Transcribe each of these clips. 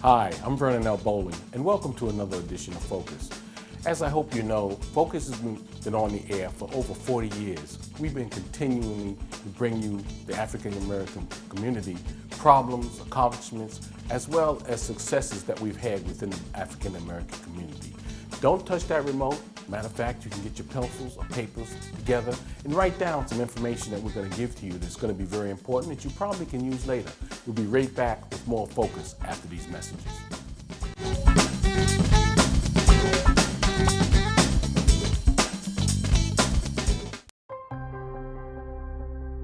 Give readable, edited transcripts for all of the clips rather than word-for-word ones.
Hi, I'm Vernon L. Bowling, and welcome to another edition of Focus. As I hope you know, Focus has been on the air for over 40 years. We've been continuing to bring you, the African American community, problems, accomplishments, as well as successes that we've had within the African American community. Don't touch that remote. Matter of fact, you can get your pencils or papers together and write down some information that we're going to give to you that's going to be very important that you probably can use later. We'll be right back with more Focus after these messages.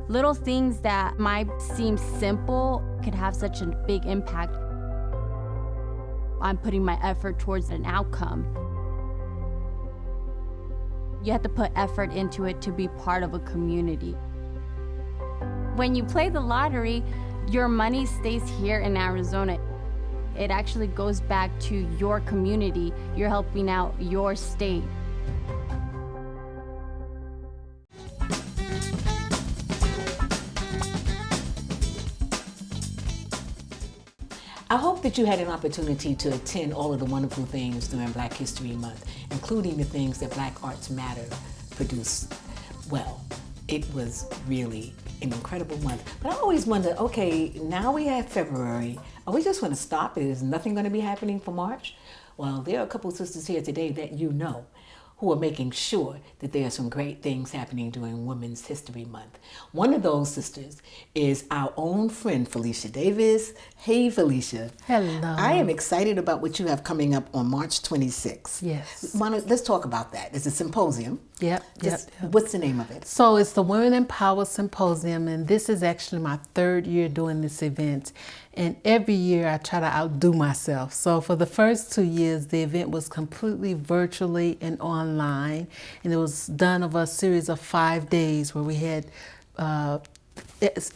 Little things that might seem simple could have such a big impact. I'm putting my effort towards an outcome. You have to put effort into it to be part of a community. When you play the lottery, your money stays here in Arizona. It actually goes back to your community. You're helping out your state. I hope that you had an opportunity to attend all of the wonderful things during Black History Month, including the things that Black Arts Matter produced. Well, it was really an incredible month. But I always wonder, okay, now we have February. Are we just going to stop? Is nothing going to be happening for March? Well, there are a couple of sisters here today that you know who are making sure that there are some great things happening during Women's History Month. One of those sisters is our own friend, Felicia Davis. Hey, Felicia. Hello. I am excited about what you have coming up on March 26th. Yes. Let's talk about that. It's a symposium. Yep. What's the name of it? So it's the Women Empowered Symposium, and this is actually my third year doing this event. And every year I try to outdo myself. So for the first 2 years, the event was completely virtually and online. And it was done over a series of 5 days where we had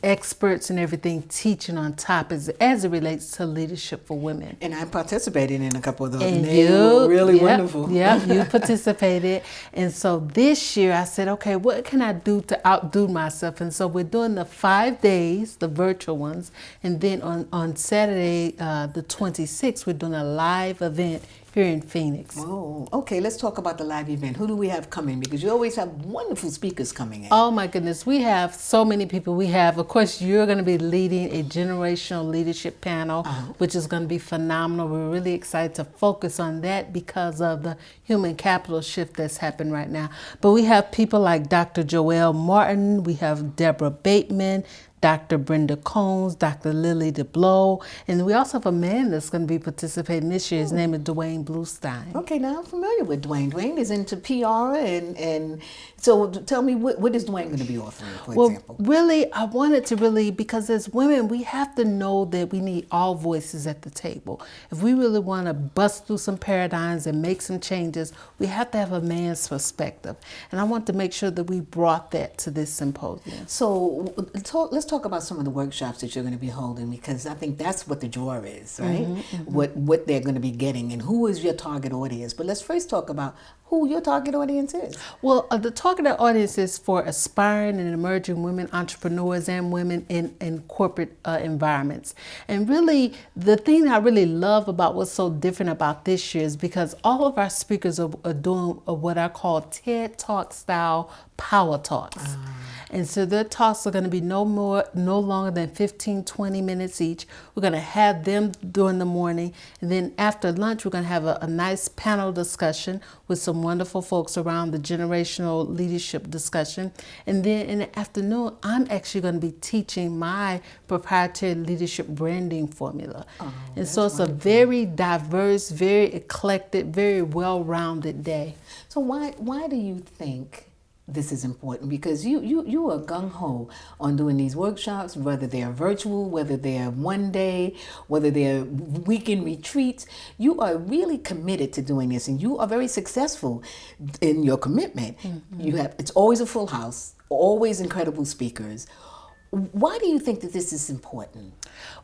experts and everything teaching on topics as it relates to leadership for women. And I participated in a couple of those. And they were really wonderful. Yeah, you participated. And so this year I said, okay, what can I do to outdo myself? And so we're doing the 5 days, the virtual ones. And then on Saturday, the 26th, we're doing a live event here in Phoenix. Oh, okay. Let's talk about the live event. Who do we have coming? Because you always have wonderful speakers coming in. Oh my goodness, we have so many people. We have, of course, you're going to be leading a generational leadership panel, which is going to be phenomenal. We're really excited to focus on that because of the human capital shift that's happened right now. But we have people like Dr. Joelle Martin, we have Deborah Bateman, Dr. Brenda Combs, Dr. Lily DeBlow, and we also have a man that's going to be participating this year. His name is Dwayne Bluestein. Okay, now I'm familiar with Dwayne. Dwayne is into PR, and so tell me, what is Dwayne going to be offering, for example? Really, I wanted to really, because as women, we have to know that we need all voices at the table. If we really want to bust through some paradigms and make some changes, we have to have a man's perspective. And I want to make sure that we brought that to this symposium. So let's talk about some of the workshops that you're going to be holding, because I think that's what the draw is, right? What they're going to be getting and who is your target audience. But let's first talk about who your target audience is. Well, the target audience is for aspiring and emerging women entrepreneurs and women in corporate environments. And really, the thing I really love about what's so different about this year is because all of our speakers are doing what I call TED Talk style power talks. And so their talks are going to be no longer than 15, 20 minutes each. We're going to have them during the morning. And then after lunch, we're going to have a nice panel discussion with some wonderful folks around the generational leadership discussion. And then in the afternoon, I'm actually going to be teaching my proprietary leadership branding formula. And so it's wonderful. A very diverse, very eclectic, very well-rounded day. So why do you think this is important? Because you are gung-ho on doing these workshops, whether they're virtual, whether they're one day, whether they're weekend retreats. You are really committed to doing this, and you are very successful in your commitment. It's always a full house, always incredible speakers. Why do you think that this is important?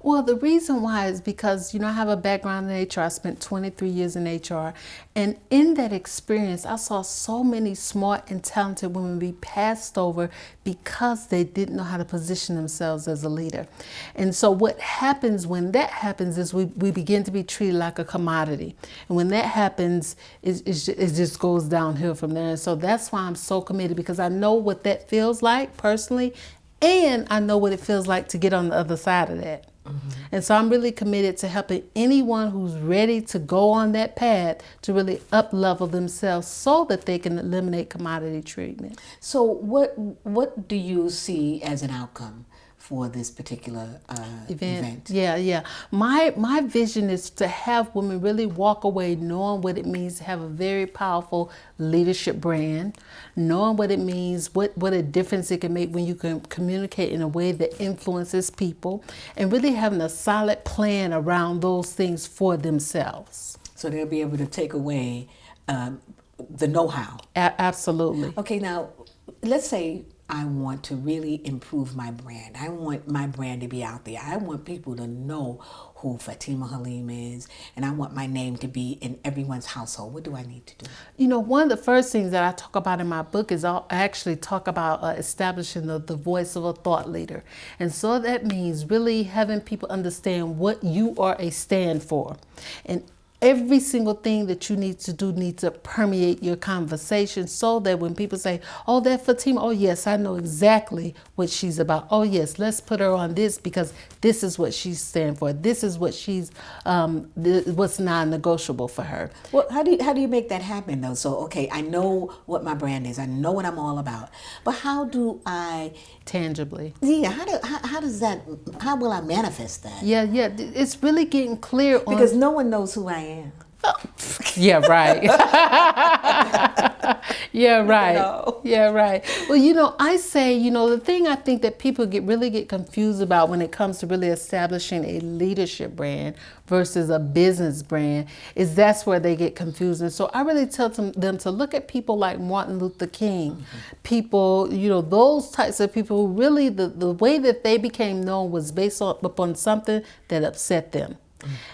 Well, the reason why is because, I have a background in HR. I spent 23 years in HR. And in that experience, I saw so many smart and talented women be passed over because they didn't know how to position themselves as a leader. And so what happens when that happens is we begin to be treated like a commodity. And when that happens, it just goes downhill from there. And so that's why I'm so committed, because I know what that feels like personally. And I know what it feels like to get on the other side of that. Mm-hmm. And so I'm really committed to helping anyone who's ready to go on that path to really up-level themselves so that they can eliminate commodity treatment. So what do you see as an outcome for this particular event? Yeah. My vision is to have women really walk away knowing what it means to have a very powerful leadership brand, knowing what it means, what a difference it can make when you can communicate in a way that influences people, and really having a solid plan around those things for themselves. So they'll be able to take away the know-how. Absolutely. Okay, now let's say I want to really improve my brand. I want my brand to be out there. I want people to know who Fatimah Halim is, and I want my name to be in everyone's household. What do I need to do? One of the first things that I talk about in my book is I actually talk about establishing the voice of a thought leader. And so that means really having people understand what you are a stand for. And every single thing that you need to do needs to permeate your conversation, so that when people say, oh, that Fatimah, oh yes, I know exactly what she's about. Oh yes, let's put her on this because this is what she's standing for. This is what she's, what's non-negotiable for her. Well, how do you make that happen though? So, okay, I know what my brand is. I know what I'm all about. But how do I... Tangibly. Yeah, how will I manifest that? Yeah, it's really getting clear on... Because no one knows who I am. Yeah, right. Yeah, right. No. Yeah, right. Well, I say, the thing I think that people really get confused about when it comes to really establishing a leadership brand versus a business brand is that's where they get confused. And so I really tell them to look at people like Martin Luther King, mm-hmm. people, those types of people who really, the way that they became known was based upon something that upset them.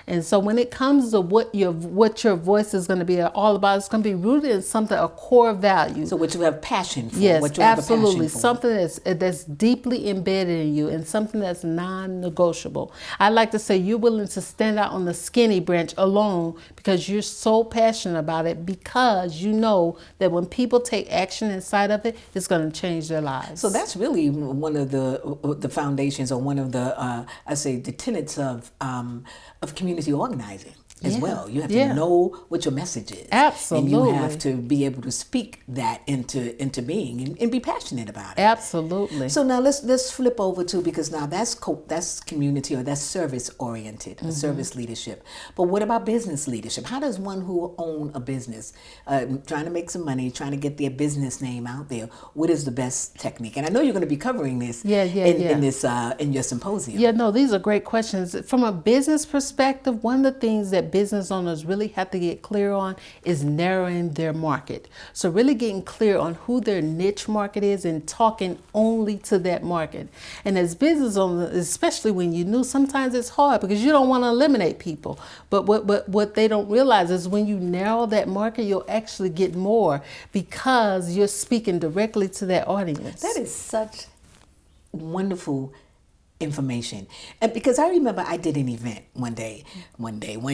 And so when it comes to what your voice is going to be all about, it's going to be rooted in something, a core value. So what you have passion for. Yes, what you absolutely. Have a passion for. Something that's deeply embedded in you and something that's non-negotiable. I like to say you're willing to stand out on the skinny branch alone because you're so passionate about it, because you know that when people take action inside of it, it's going to change their lives. So that's really one of the foundations, or one of the the tenets of community organizing as well. You have to know what your message is. Absolutely. And you have to be able to speak that into being and be passionate about it. Absolutely. So now let's flip over to, because now that's community, or that's service oriented, mm-hmm. service leadership. But what about business leadership? How does one who own a business, trying to make some money, trying to get their business name out there, what is the best technique? And I know you're going to be covering this in your symposium. Yeah, no, these are great questions. From a business perspective, one of the things that business owners really have to get clear on is narrowing their market. So really getting clear on who their niche market is and talking only to that market. And as business owners, especially when you're new, sometimes it's hard because you don't want to eliminate people. But what they don't realize is when you narrow that market, you'll actually get more because you're speaking directly to that audience. That is such wonderful information. And because I remember I did an event one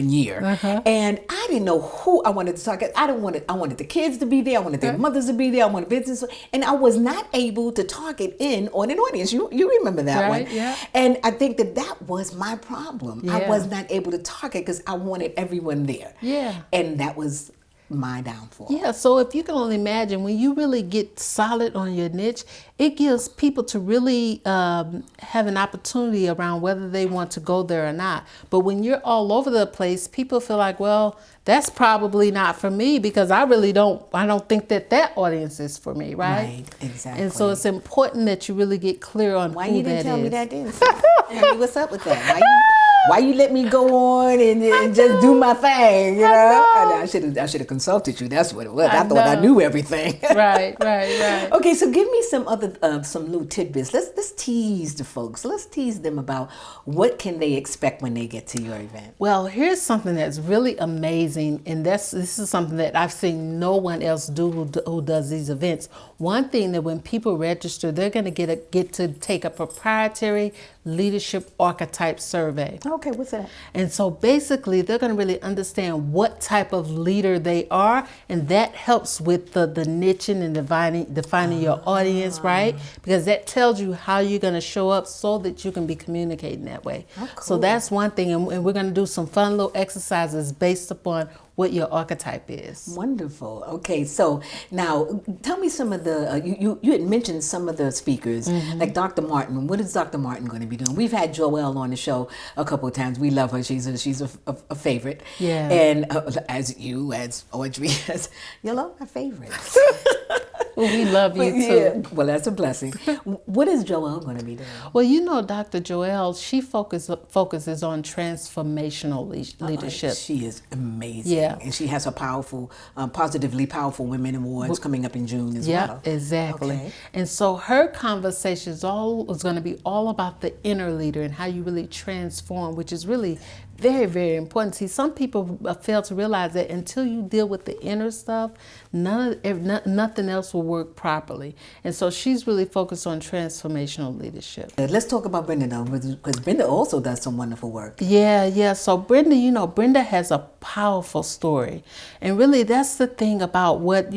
year, uh-huh. and I didn't know who I wanted to talk. I wanted the kids to be there. I wanted their mothers to be there. I wanted business, and I was not able to target in on an audience. You remember that one? Yeah. And I think that was my problem. Yeah. I was not able to target because I wanted everyone there. Yeah. And that was my downfall. Yeah, so if you can only imagine, when you really get solid on your niche, it gives people to really have an opportunity around whether they want to go there or not. But when you're all over the place, people feel like, well, that's probably not for me because I don't think that audience is for me, right? Right, exactly. And so it's important that you really get clear on why who you didn't that tell is. me that then? Hey, what's up with that? Why you let me go on and just do my thing, you know? I should have consulted you. That's what it was. I thought I knew everything. Right. Okay, so give me some other some little tidbits. Let's tease the folks. Let's tease them about what can they expect when they get to your event. Well, here's something that's really amazing, and this is something that I've seen no one else do who does these events. One thing that when people register, they're going to get to take a proprietary leadership archetype survey. Okay, what's that? And so basically, they're going to really understand what type of leader they are, and that helps with the niching and defining your audience, right? Because that tells you how you're going to show up so that you can be communicating that way. Oh, cool. So that's one thing, and we're going to do some fun little exercises based upon what your archetype is. Wonderful. Okay, so now tell me some of the, you had mentioned some of the speakers, like Dr. Martin. What is Dr. Martin going to be doing? We've had Joelle on the show a couple of times. We love her. She's a favorite. Yeah. And as Audrey, as y'all are favorites. Well, we love you too. Yeah, well, that's a blessing. What is Joelle going to be doing? Well, you know, Dr. Joelle, she focuses on transformational leadership. She is amazing. Yeah. And she has her powerful, positively powerful women awards coming up in June as well. Yeah, exactly. Okay. And so her conversation is going to be all about the inner leader and how you really transform, which is really very, very important. See, some people fail to realize that until you deal with the inner stuff, nothing else will work properly. And so she's really focused on transformational leadership. Let's talk about Brenda though, because Brenda also does some wonderful work. Yeah. So Brenda has a powerful story. And really that's the thing about what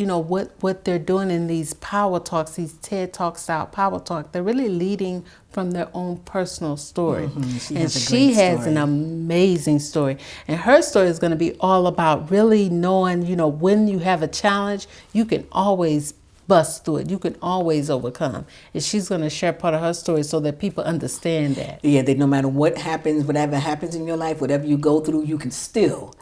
they're doing in these power talks, these TED Talk style power talk. They're really leading from their own personal story. She has an amazing story. And her story is going to be all about really knowing, when you have a challenge, you can always bust through it. You can always overcome. And she's going to share part of her story so that people understand that. Yeah, that no matter what happens, whatever happens in your life, whatever you go through, you can still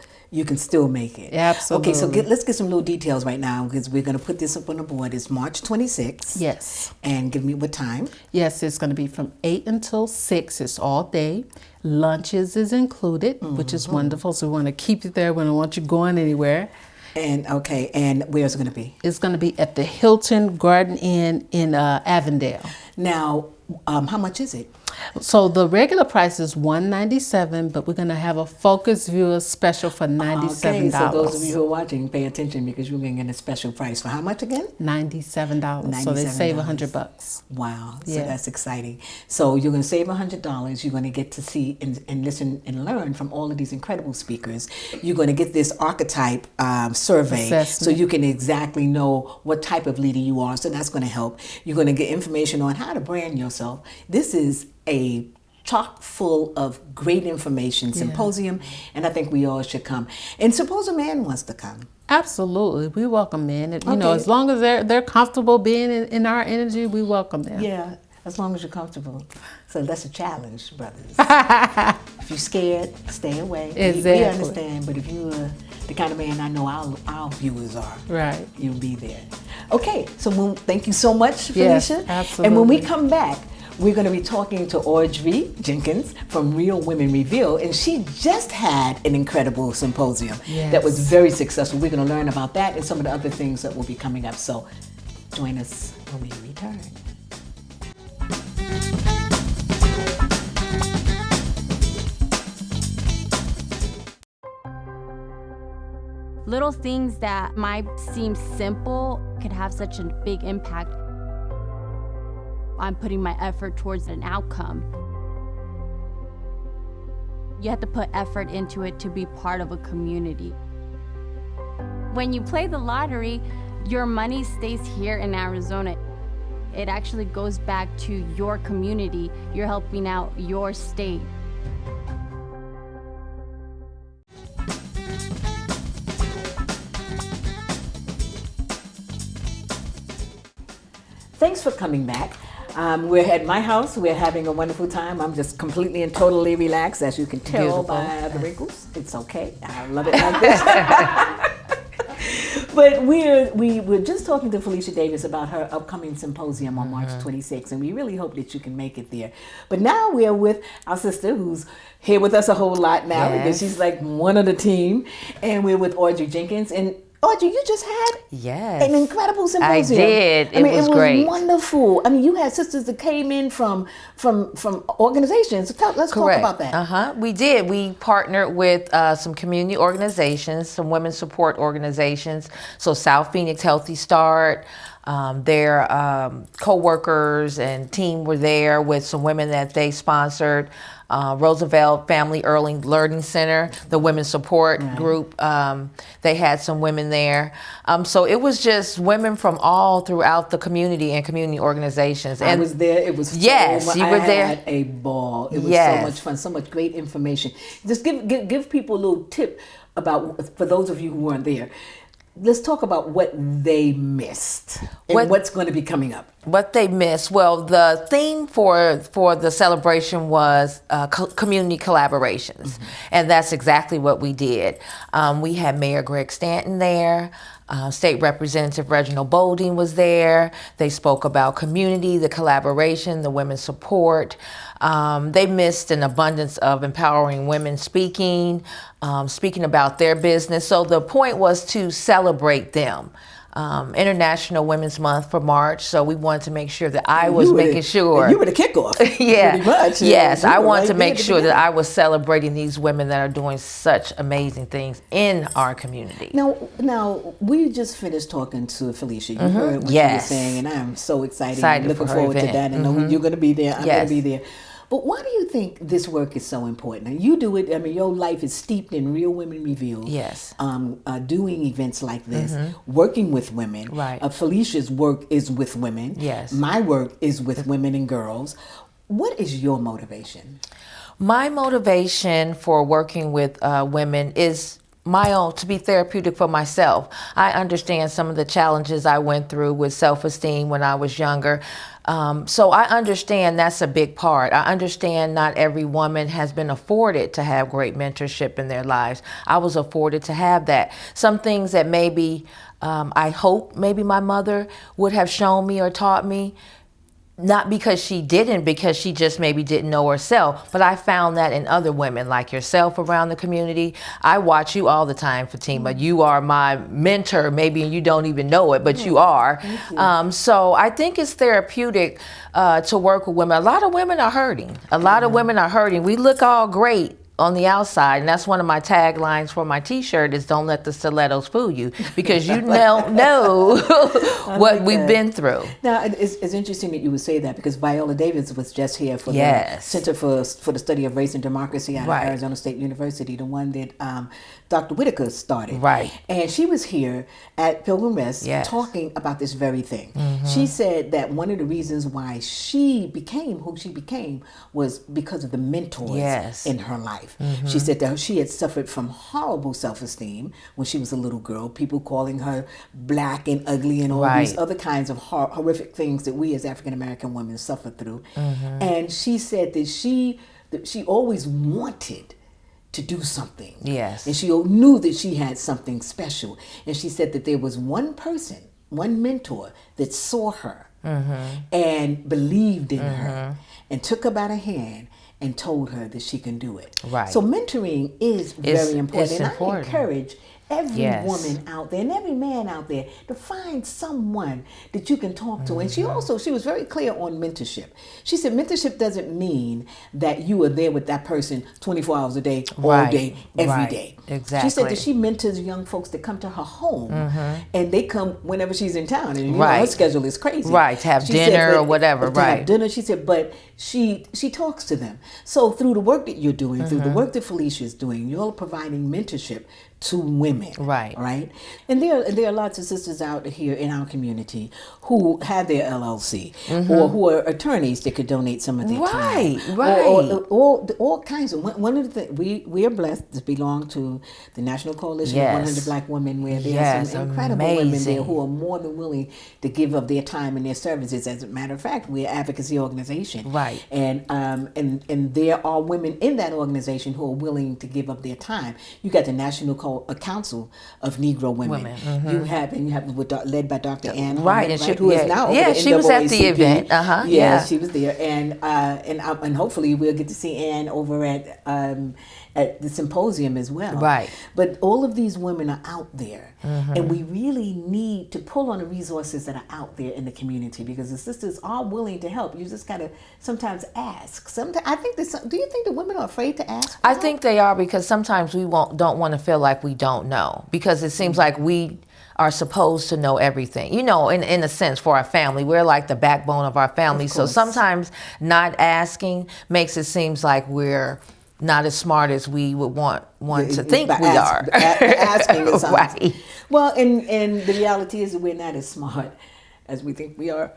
make it. Absolutely. Okay, so let's get some little details right now because we're going to put this up on the board. It's March 26th. Yes. And give me what time? Yes, it's going to be from 8 until 6. It's all day. Lunches is included, which is wonderful. So we want to keep you there. We don't want you going anywhere. And okay, and where's it going to be? It's going to be at the Hilton Garden Inn in Avondale. Now, how much is it? So the regular price is $197, but we're going to have a focus viewer special for $97. Okay, so those of you who are watching, pay attention because you're going to get a special price for how much again? $97. So they save $100. Wow, so Yeah. that's exciting. So you're going to save $100. You're going to get to see and listen and learn from all of these incredible speakers. You're going to get this archetype survey Assessment. so you can exactly know what type of leader you are. So that's going to help. You're going to get information on how to brand yourself. This is a chock full of great information symposium, and I think we all should come. And suppose a man wants to come. Absolutely, we welcome men. As long as they're comfortable being in our energy, we welcome them. Yeah, as long as you're comfortable. So that's a challenge, brothers. If you're scared, stay away. Exactly. We understand, but if you're the kind of man I know our viewers are, Right. you'll be there. Okay, so thank you so much, Felicia. Yes, absolutely. And when we come back, we're going to be talking to Audrey Jenkins from Real Women Reveal, and she just had an incredible symposium that was very successful. We're going to learn about that and some of the other things that will be coming up. So join us when we return. Little things that might seem simple could have such a big impact. I'm putting my effort towards an outcome. You have to put effort into it to be part of a community. When you play the lottery, your money stays here in Arizona. It actually goes back to your community. You're helping out your state. Thanks for coming back. We're at my house. We're having a wonderful time. I'm just completely and totally relaxed, as you can tell by the wrinkles. It's okay. I love it like this. But we were just talking to Felicia Davis about her upcoming symposium on March 26th, and we really hope that you can make it there. But now we are with our sister, who's here with us a whole lot now, because she's like one of the team, and we're with Audrey Jenkins. And Audrey, you just had an incredible symposium. I did. I mean, it was great. Wonderful. I mean, you had sisters that came in from organizations. Let's talk about that. We did. We partnered with some community organizations, some women support organizations. So South Phoenix Healthy Start, their co-workers and team were there with some women that they sponsored. Roosevelt Family Early Learning Center, the women's support group, they had some women there. So it was just women from all throughout the community and community organizations. I was there. It was you were there. I had a ball. It was so much fun. So much great information. Just give people a little tip about, for those of you who weren't there. Let's talk about what they missed and what's going to be coming up. What they missed. Well, the theme for the celebration was community collaborations, and that's exactly what we did. We had Mayor Greg Stanton there. State Representative Reginald Bolding was there. They spoke about community, the collaboration, the women's support. They missed an abundance of empowering women speaking about their business. So the point was to celebrate them. International Women's Month for March, so we wanted to make sure that I was making sure. You were the kickoff. Yeah. Pretty much. Yes, I wanted to make sure that I was celebrating these women that are doing such amazing things in our community. Now we just finished talking to Felicia. You heard what you were saying, and I am so excited. I'm looking forward to that. And know you're going to be there. I'm going to be there. But why do you think this work is so important? Now, you do it. I mean, your life is steeped in Real Women Revealed. Yes. Doing events like this, working with women. Right. Felicia's work is with women. Yes. My work is with women and girls. What is your motivation? My motivation for working with women is my own, to be therapeutic for myself. I understand some of the challenges I went through with self-esteem when I was younger. So I understand that's a big part. I understand not every woman has been afforded to have great mentorship in their lives. I was afforded to have that. Some things that maybe I hope maybe my mother would have shown me or taught me, not because she didn't, because she just maybe didn't know herself, but I found that in other women like yourself around the community. I watch you all the time, Fatimah. You are my mentor, maybe you don't even know it, but you are. So I think it's therapeutic to work with women. A lot of women are hurting. A lot of women are hurting. We look all great on the outside, and that's one of my taglines for my t-shirt is "Don't let the stilettos fool you," because you don't know what we've been through. Now, it's interesting that you would say that, because Viola Davis was just here for the Center for the Study of Race and Democracy at Arizona State University, the one that Dr. Whitaker started. Right. And she was here at Pilgrim Rest talking about this very thing. She said that one of the reasons why she became who she became was because of the mentors in her life. She said that she had suffered from horrible self-esteem when she was a little girl, people calling her black and ugly and all these other kinds of horrific things that we as African-American women suffer through. And she said that she always wanted to do something. Yes. And she knew that she had something special. And she said that there was one person, one mentor that saw her and believed in her and took her by the hand and told her that she can do it. Right. So mentoring is very important. And I encourage every woman out there and every man out there to find someone that you can talk to. And she was very clear on mentorship. She said mentorship doesn't mean that you are there with that person 24 hours a day, all day, every day. Exactly. She said that she mentors young folks that come to her home, and they come whenever she's in town, and you know, her schedule is crazy. Right, to have dinner or whatever. To have dinner, she said, but she talks to them. So through the work that you're doing, through the work that Felicia is doing, you're providing mentorship to women. Right. And there are lots of sisters out here in our community who have their LLC or who are attorneys that could donate some of their time. All kinds of. One of the things, we are blessed to belong to the National Coalition of 100 Black Women, where there are some incredible women there who are more than willing to give up their time and their services. As a matter of fact, we're an advocacy organization. Right. And there are women in that organization who are willing to give up their time. You got the National Coalition called a council of Negro women. You have led by Dr. Ann Right, Harmon, who is now over the she was at the NAACP. event. Yeah, she was there, and hopefully we'll get to see Ann over at the symposium as well. Right. But all of these women are out there, and we really need to pull on the resources that are out there in the community, because the sisters are willing to help. You just gotta sometimes ask. Sometimes I think do you think the women are afraid to ask? I think they are, because sometimes we don't want to feel like we don't know, because it seems like we are supposed to know everything. You know, in a sense, for our family, we're like the backbone of our family. So sometimes not asking makes it seems like we're not as smart as we would want to think we are. Asking is right. Well, and the reality is that we're not as smart as we think we are.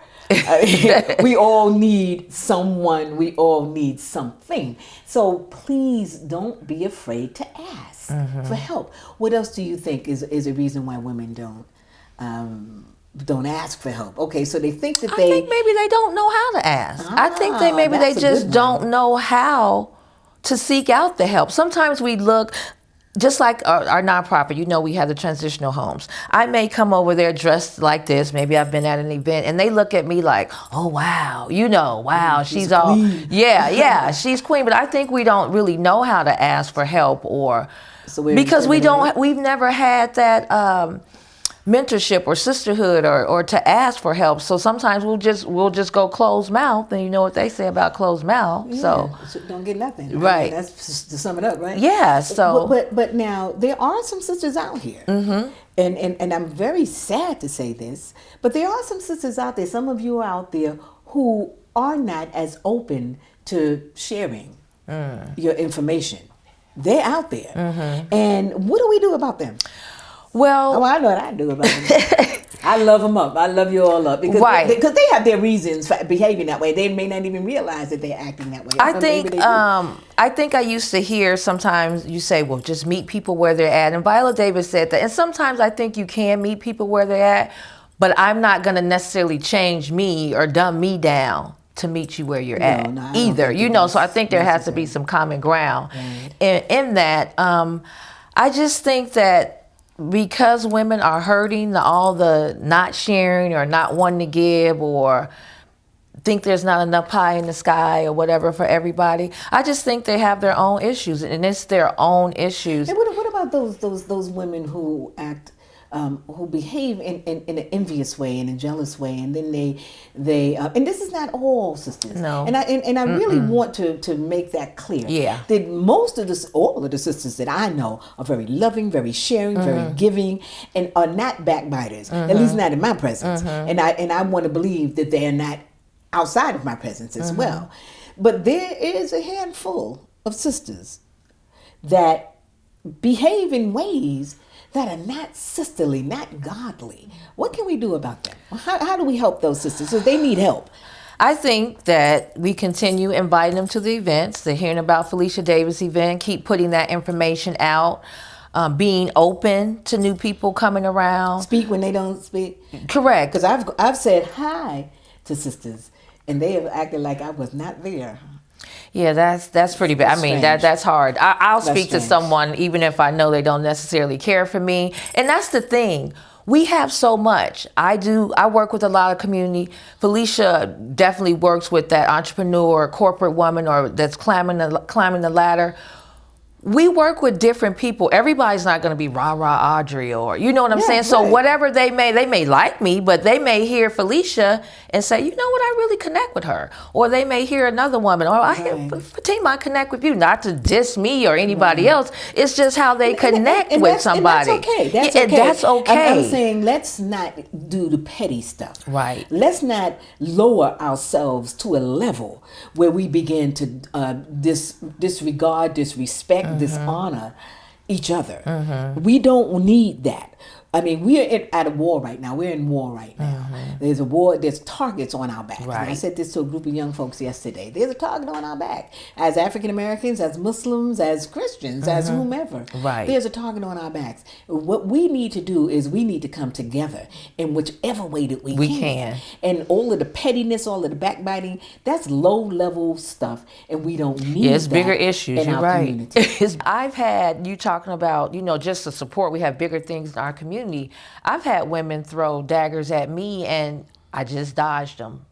We all need someone. We all need something. So please don't be afraid to ask for help. What else do you think is a reason why women don't ask for help? Okay, so they think that I think maybe they don't know how to ask. I think they just don't know how to seek out the help. Sometimes we look, just like our nonprofit, you know, we have the transitional homes. I may come over there dressed like this. Maybe I've been at an event and they look at me like, oh, wow, you know, wow, she's all, yeah, she's queen. But I think we don't really know how to ask for help, because we've never had that mentorship or sisterhood or to ask for help. So sometimes we'll just go closed mouth, and you know what they say about closed mouth. Yeah, so don't get nothing. Right. I mean, that's just to sum it up, right? Yeah. So but now there are some sisters out here, and I'm very sad to say this, but there are some sisters out there. Some of you are out there who are not as open to sharing your information. They're out there, and what do we do about them? Well, I know what I do about them. I love them up. I love you all up, because they have their reasons for behaving that way. They may not even realize that they're acting that way. I think I used to hear sometimes you say, well, just meet people where they're at. And Viola Davis said that. And sometimes I think you can meet people where they're at, but I'm not going to necessarily change me or dumb me down to meet you where you're at either. You know, so I think there has to be some common ground in that. I just think that because women are hurting, all the not sharing or not wanting to give, or think there's not enough pie in the sky or whatever for everybody, I just think they have their own issues, and it's their own issues. And what about those women who act, who behave in an envious way and a jealous way, and then they and this is not all sisters. No. And I really want to make that clear. Yeah. That all of the sisters that I know are very loving, very sharing, very giving, and are not backbiters. At least not in my presence. And I want to believe that they are not outside of my presence as well. But there is a handful of sisters that behave in ways that are not sisterly, not godly. What can we do about them? How do we help those sisters? So they need help. I think that we continue inviting them to the events. They're hearing about Felicia Davis' event, keep putting that information out, being open to new people coming around. Speak when they don't speak. Correct. Because I've said hi to sisters, and they have acted like I was not there. Yeah, that's pretty bad. I mean, that's hard. I'll speak to someone even if I know they don't necessarily care for me. And that's the thing. We have so much. I work with a lot of community. Felicia definitely works with that entrepreneur, corporate woman, or that's climbing the ladder. We work with different people. Everybody's not going to be rah-rah Audrey, or, you know what I'm saying? Right. So whatever they may like me, but they may hear Felicia and say, you know what, I really connect with her. Or they may hear another woman, or I hear Fatimah, I connect with you. Not to diss me or anybody else. It's just how they connect with somebody. And that's okay. That's okay. I'm saying let's not do the petty stuff. Right. Let's not lower ourselves to a level where we begin to disregard, disrespect, dishonor each other. We don't need that. I mean, we're at a war right now. We're in war right now. There's a war. There's targets on our back. Right. I said this to a group of young folks yesterday. There's a target on our back. As African Americans, as Muslims, as Christians, as whomever. Right. There's a target on our backs. What we need to do is we need to come together in whichever way that we can. And all of the pettiness, all of the backbiting, that's low-level stuff, and we don't need it's that bigger issues. in You're our right. community. I've had you talking about, just the support. We have bigger things in our community. I've had women throw daggers at me, and I just dodged them.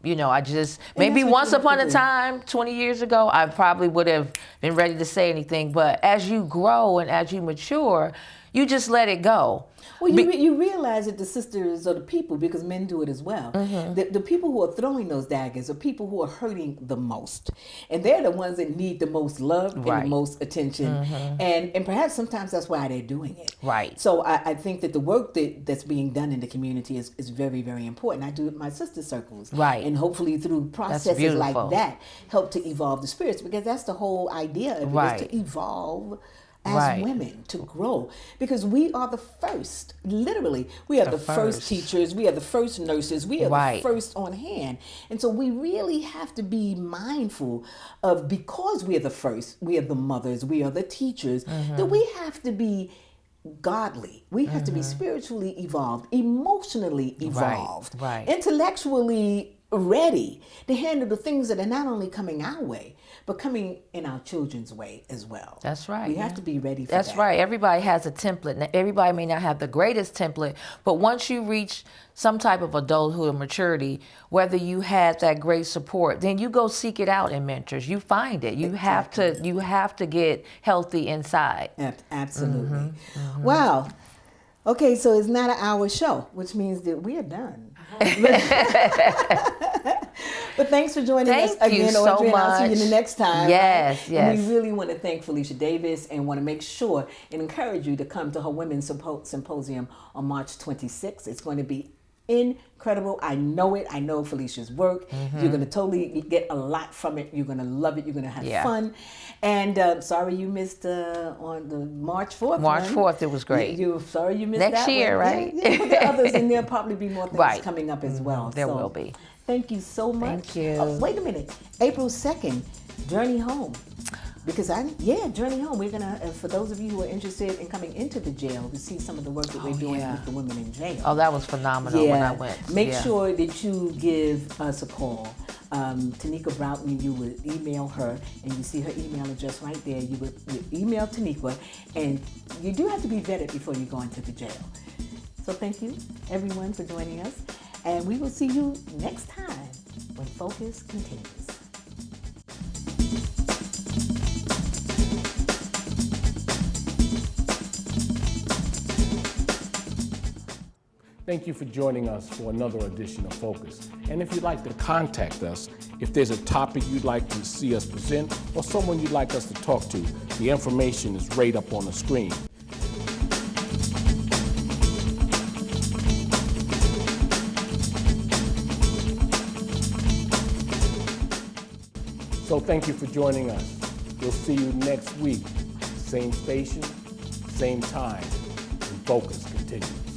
Maybe once upon a time, 20 years ago, I probably would have been ready to say anything. But as you grow and as you mature, you just let it go. Well, you realize that the sisters or the people, because men do it as well, the people who are throwing those daggers are people who are hurting the most. And they're the ones that need the most love and the most attention. And perhaps sometimes that's why they're doing it. Right. So I think that the work that's being done in the community is very, very important. I do it in my sister circles. Right. And hopefully through processes like that, help to evolve the spirits, because that's the whole idea of it, is to evolve as women, to grow, because we are the first, literally, we are the first teachers, we are the first nurses, we are the first on hand. And so we really have to be mindful of, because we are the first, we are the mothers, we are the teachers, that we have to be godly. We have to be spiritually evolved, emotionally evolved, intellectually ready to handle the things that are not only coming our way, but coming in our children's way as well. That's right. We have to be ready for that. That's right. Everybody has a template. Now, everybody may not have the greatest template, but once you reach some type of adulthood or maturity, whether you had that great support, then you go seek it out in mentors. You find it. You have to get healthy inside. Absolutely. Wow. Okay, so it's not an hour show, which means that we are done. But thanks for joining us again, Audrey, and I'll see you the next time. Yes, yes. And we really want to thank Felicia Davis and want to make sure and encourage you to come to her Women's Symposium on March 26th. It's going to be incredible. I know it. I know Felicia's work. You're going to totally get a lot from it. You're going to love it. You're going to have fun. And sorry you missed on the March 4th. March 4th, it was great. Sorry you missed next that year, one. right? Yeah, but there are others, and there'll probably be more things coming up as well. There will be. Thank you so much. Thank you. Wait a minute. April 2nd, Journey Home. Because Journey Home. We're gonna, for those of you who are interested in coming into the jail to see some of the work that we're doing with the women in jail. Oh, that was phenomenal when I went. Make sure that you give us a call. Tanika Broughton, you would email her, and you see her email address right there. You would email Tanika, and you do have to be vetted before you go into the jail. So thank you, everyone, for joining us. And we will see you next time when Focus continues. Thank you for joining us for another edition of Focus. And if you'd like to contact us, if there's a topic you'd like to see us present or someone you'd like us to talk to, the information is right up on the screen. So thank you for joining us. We'll see you next week. Same station, same time, and Focus continues.